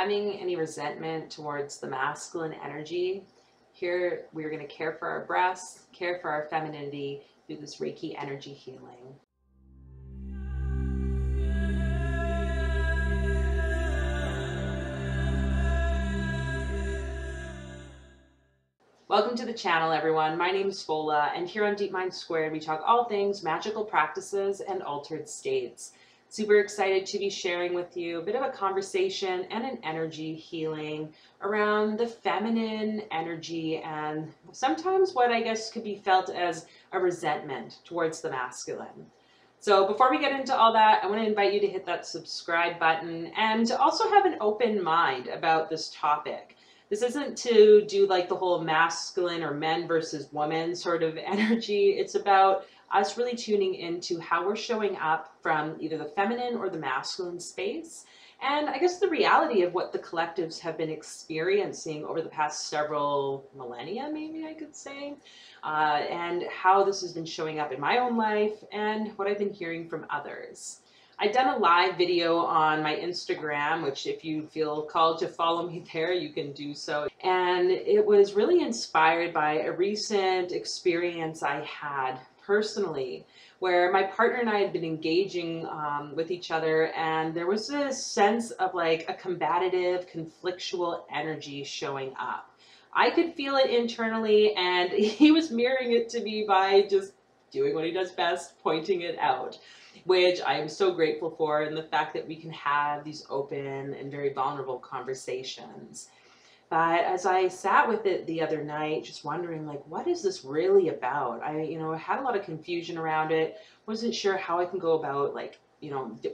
having any resentment towards the masculine energy, here we're going to care for our breaths, care for our femininity through this Reiki energy healing. Welcome to the channel, everyone. My name is Fola, and here on Deep Mind Squared, we talk all things magical practices and altered states. Super excited to be sharing with you a bit of a conversation and an energy healing around the feminine energy and sometimes what I guess could be felt as a resentment towards the masculine. So before we get into all that, I want to invite you to hit that subscribe button and to also have an open mind about this topic. This isn't to do like the whole masculine or men versus women sort of energy. It's about us really tuning into how we're showing up from either the feminine or the masculine space. And I guess the reality of what the collectives have been experiencing over the past several millennia, maybe I could say, and how this has been showing up in my own life and what I've been hearing from others. I've done a live video on my Instagram, which if you feel called to follow me there, you can do so. And it was really inspired by a recent experience I had personally, where my partner and I had been engaging with each other, and there was this sense of like a combative, conflictual energy showing up. I could feel it internally, and he was mirroring it to me by just doing what he does best, pointing it out, which I am so grateful for, and the fact that we can have these open and very vulnerable conversations. But as I sat with it the other night, just wondering, like, what is this really about? I had a lot of confusion around it. Wasn't sure how I can go about, like,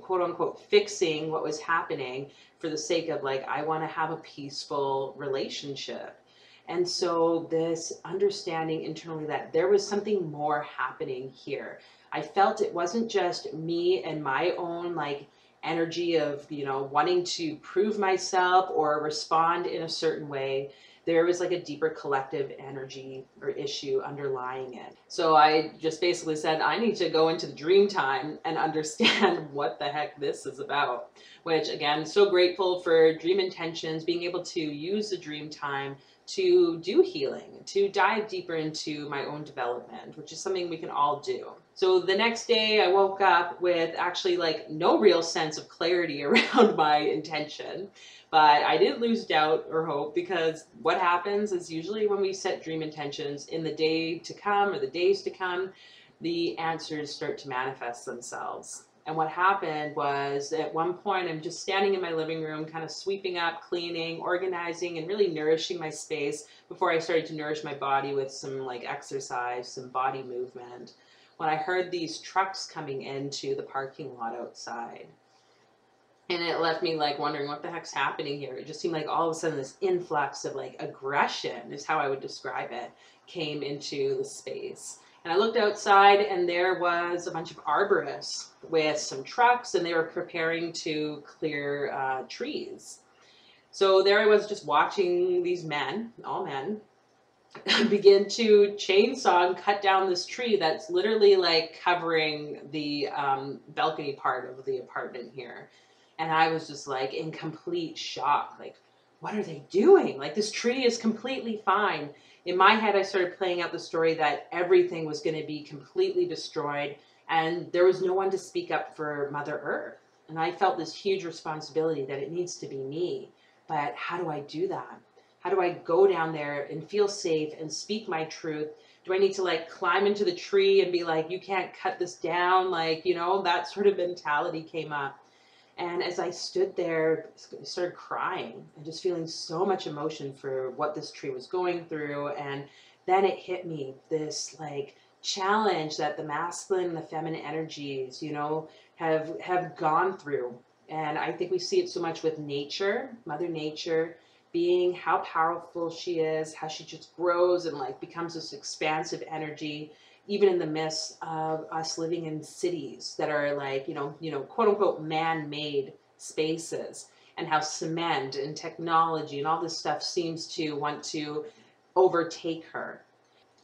quote unquote, fixing what was happening for the sake of, like, I want to have a peaceful relationship. And so this understanding internally that there was something more happening here. I felt it wasn't just me and my own, like, energy of, wanting to prove myself or respond in a certain way. There was like a deeper collective energy or issue underlying it. So I just basically said, I need to go into the dream time and understand what the heck this is about. Which, again, so grateful for Dream Intentions, being able to use the dream time to do healing, to dive deeper into my own development, which is something we can all do. So the next day I woke up with actually like no real sense of clarity around my intention, but I didn't lose doubt or hope, because what happens is usually when we set dream intentions in the day to come or the days to come, the answers start to manifest themselves. And what happened was, at one point, I'm just standing in my living room, kind of sweeping up, cleaning, organizing, and really nourishing my space before I started to nourish my body with some like exercise, some body movement, when I heard these trucks coming into the parking lot outside. And it left me like wondering what the heck's happening here. It just seemed like all of a sudden this influx of like aggression, is how I would describe it, came into the space. And I looked outside, and there was a bunch of arborists with some trucks, and they were preparing to clear trees. So there I was, just watching these men, all men, begin to chainsaw and cut down this tree that's literally like covering the balcony part of the apartment here. And I was just like in complete shock, like, what are they doing? Like, this tree is completely fine. In my head, I started playing out the story that everything was going to be completely destroyed, and there was no one to speak up for Mother Earth. And I felt this huge responsibility that it needs to be me. But how do I do that? How do I go down there and feel safe and speak my truth? Do I need to like climb into the tree and be like, you can't cut this down? Like, that sort of mentality came up. And as I stood there, I started crying and just feeling so much emotion for what this tree was going through. And then it hit me, this like challenge that the masculine and the feminine energies, have gone through. And I think we see it so much with nature, Mother Nature, being how powerful she is, how she just grows and like becomes this expansive energy, even in the midst of us living in cities that are like, quote unquote, man-made spaces, and how cement and technology and all this stuff seems to want to overtake her.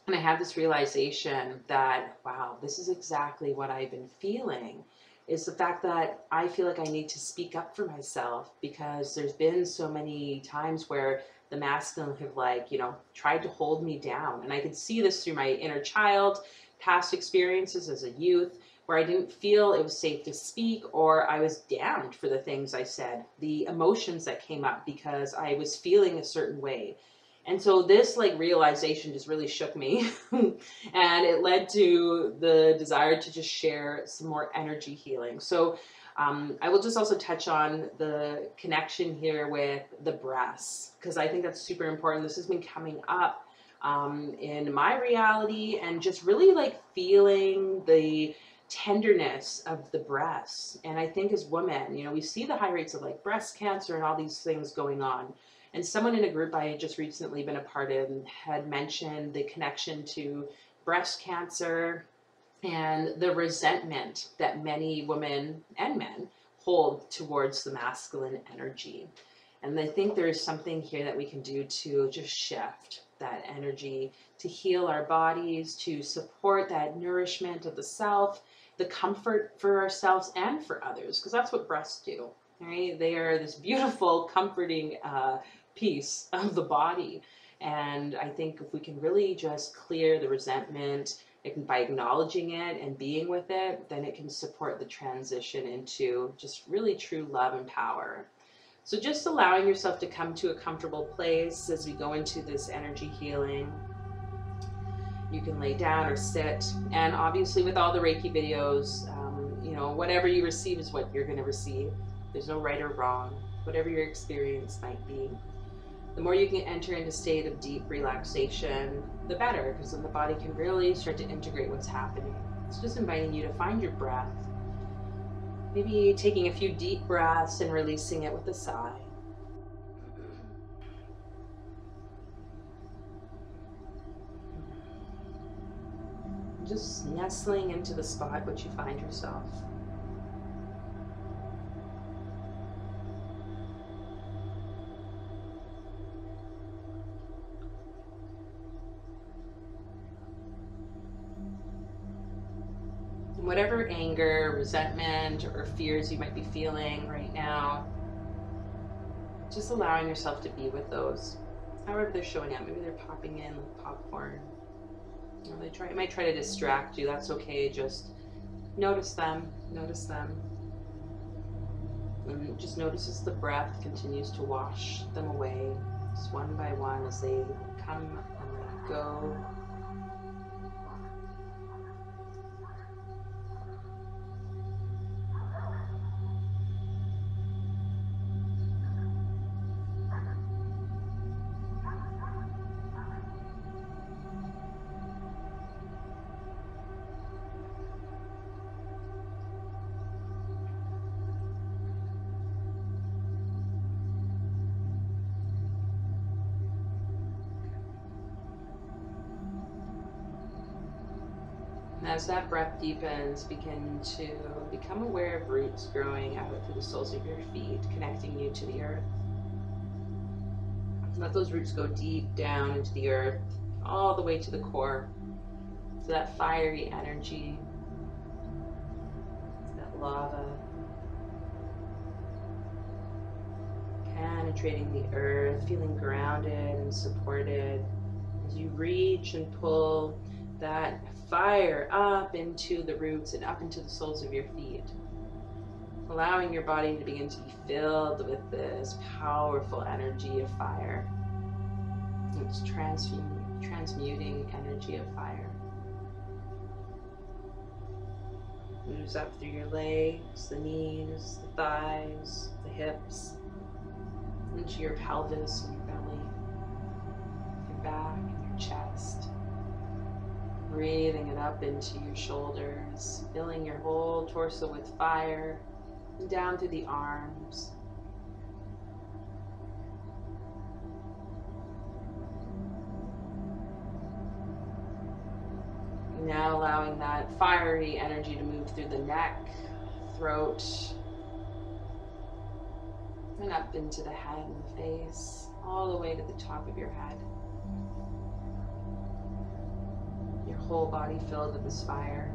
And I have this realization that, wow, this is exactly what I've been feeling. is the fact that I feel like I need to speak up for myself, because there's been so many times where the masculine have, like, you know, tried to hold me down. And I could see this through my inner child, past experiences as a youth, where I didn't feel it was safe to speak, or I was damned for the things I said, the emotions that came up because I was feeling a certain way. And so this, like, realization just really shook me and it led to the desire to just share some more energy healing. So I will just also touch on the connection here with the breaths, because I think that's super important. This has been coming up in my reality, and just really like feeling the tenderness of the breasts. And I think as women, you know, we see the high rates of like breast cancer and all these things going on. And someone in a group I had just recently been a part of had mentioned the connection to breast cancer and the resentment that many women and men hold towards the masculine energy. And I think there is something here that we can do to just shift that energy, to heal our bodies, to support that nourishment of the self, the comfort for ourselves and for others, because that's what breasts do. Right? They are this beautiful, comforting piece of the body. And I think if we can really just clear the resentment, by acknowledging it and being with it, then it can support the transition into just really true love and power. So just allowing yourself to come to a comfortable place as we go into this energy healing. You can lay down or sit. And obviously with all the Reiki videos, you know, whatever you receive is what you're going to receive. There's no right or wrong, whatever your experience might be. The more you can enter into a state of deep relaxation, the better, because then the body can really start to integrate what's happening. It's just inviting you to find your breath. Maybe taking a few deep breaths and releasing it with a sigh. Just nestling into the spot which you find yourself. Whatever anger, resentment, or fears you might be feeling right now, just allowing yourself to be with those. However they're showing up. Maybe they're popping in like popcorn. Or it might try to distract you. That's okay. Just notice them. Notice them. And just notice as the breath continues to wash them away, just one by one as they come and let go. And as that breath deepens, begin to become aware of roots growing out through the soles of your feet, connecting you to the earth. Let those roots go deep down into the earth, all the way to the core. So that fiery energy, that lava, penetrating the earth, feeling grounded and supported as you reach and pull that fire up into the roots and up into the soles of your feet, allowing your body to begin to be filled with this powerful energy of fire. It's transmuting energy of fire. Moves up through your legs, the knees, the thighs, the hips, into your pelvis and your belly, your back and your chest. Breathing it up into your shoulders, filling your whole torso with fire, and down through the arms. Now allowing that fiery energy to move through the neck, throat, and up into the head and the face, all the way to the top of your head. Your whole body filled with this fire.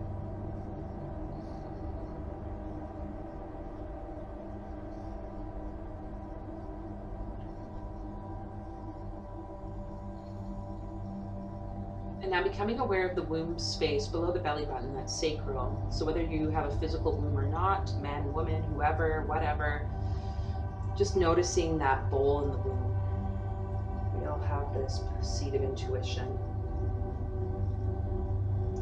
And now becoming aware of the womb space below the belly button, that's sacral. So whether you have a physical womb or not, man, woman, whoever, whatever, just noticing that bowl in the womb. We all have this seed of intuition.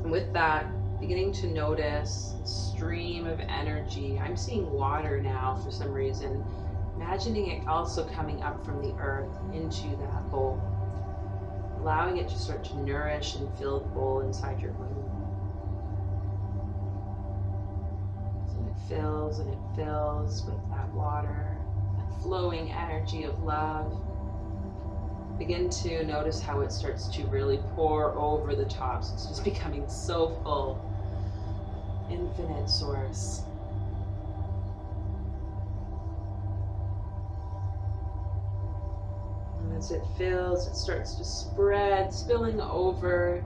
And with that, beginning to notice a stream of energy. I'm seeing water now for some reason. Imagining it also coming up from the earth into that bowl. Allowing it to start to nourish and fill the bowl inside your womb. So it fills with that water, that flowing energy of love. Begin to notice how it starts to really pour over the top. So it's just becoming so full. Infinite source. And as it fills, it starts to spread, spilling over,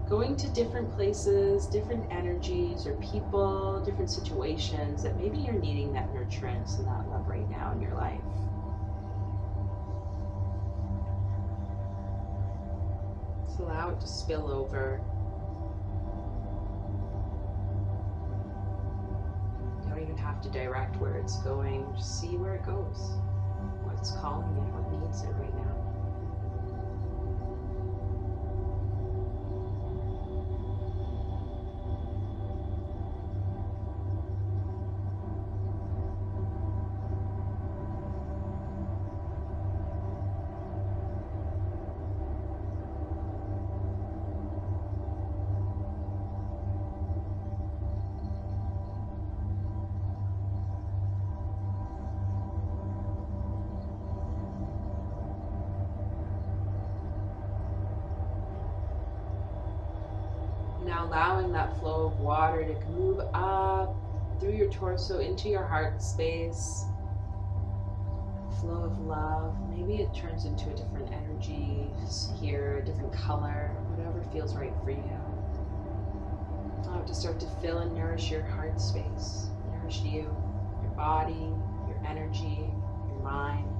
going to different places, different energies or people, different situations that maybe you're needing that nurturance and that love right now in your life. Just allow it to spill over. You don't even have to direct where it's going. Just see where it goes. What's calling it, what needs it right now. Now allowing that flow of water to move up through your torso into your heart space. Flow of love. Maybe it turns into a different energy here, a different color, whatever feels right for you. Allow it to start to fill and nourish your heart space, nourish you, your body, your energy, your mind.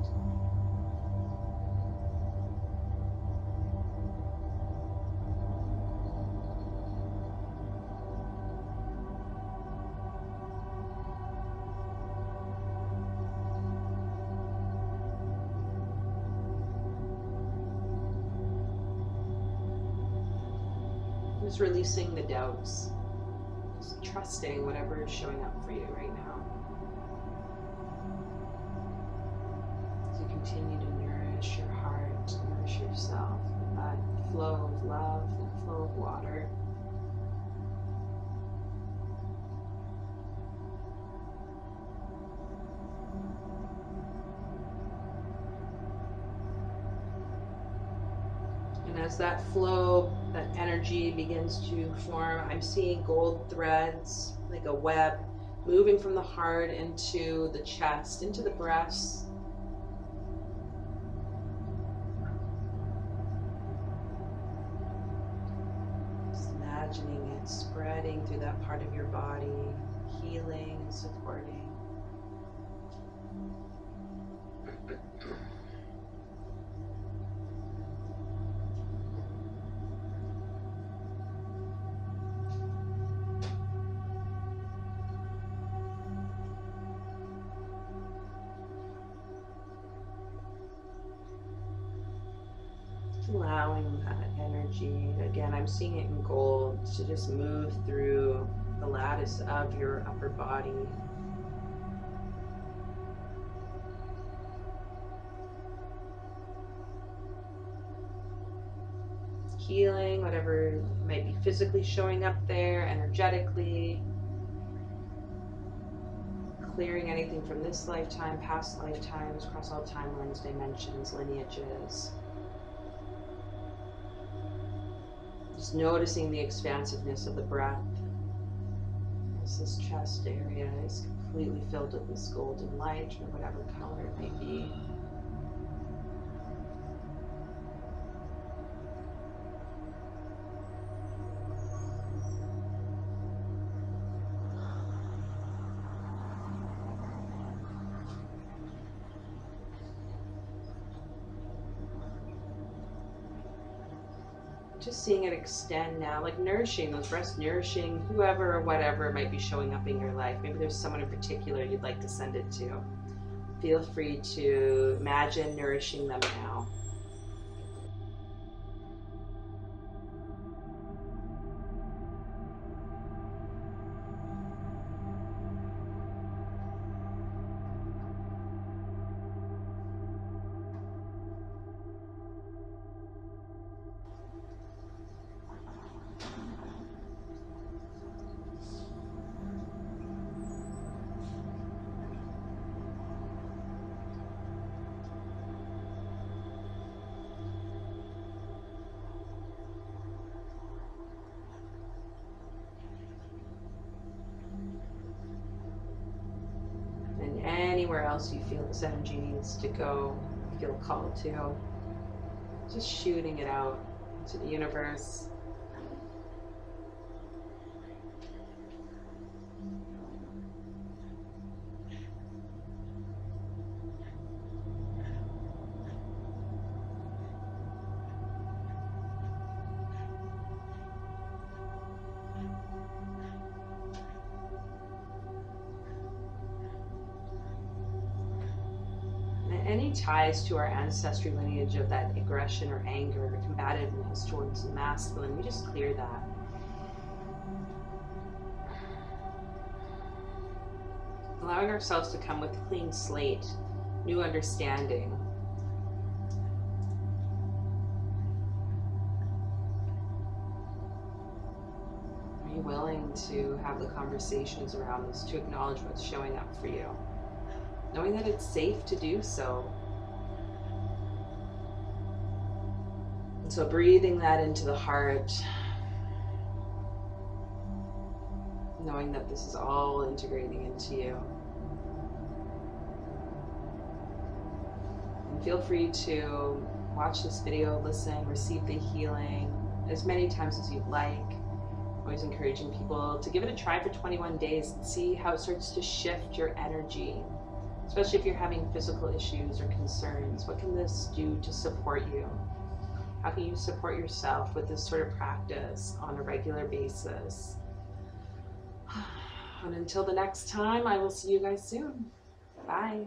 Just releasing the doubts, just trusting whatever is showing up for you right now. As you continue to nourish your heart, nourish yourself with that flow of love, that flow of water. And as that flow, that energy begins to form, I'm seeing gold threads, like a web, moving from the heart into the chest, into the breasts. Just imagining it spreading through that part of your body, healing and supporting. Allowing that energy, again, I'm seeing it in gold, to just move through the lattice of your upper body. Healing whatever might be physically showing up there, energetically. Clearing anything from this lifetime, past lifetimes, across all timelines, dimensions, lineages. Just noticing the expansiveness of the breath. As this chest area is completely filled with this golden light, or whatever color it may be. Just seeing it extend now, like nourishing those breasts, nourishing whoever or whatever might be showing up in your life. Maybe there's someone in particular you'd like to send it to. Feel free to imagine nourishing them now. And anywhere else you feel this energy needs to go, feel called to, just shooting it out to the universe. Any ties to our ancestry lineage of that aggression or anger or combativeness towards the masculine, we just clear that. Allowing ourselves to come with a clean slate, new understanding. Are you willing to have the conversations around this, to acknowledge what's showing up for you? Knowing that it's safe to do so. And so breathing that into the heart, knowing that this is all integrating into you. And feel free to watch this video, listen, receive the healing as many times as you'd like. Always encouraging people to give it a try for 21 days and see how it starts to shift your energy. Especially if you're having physical issues or concerns, what can this do to support you? How can you support yourself with this sort of practice on a regular basis? And until the next time, I will see you guys soon. Bye.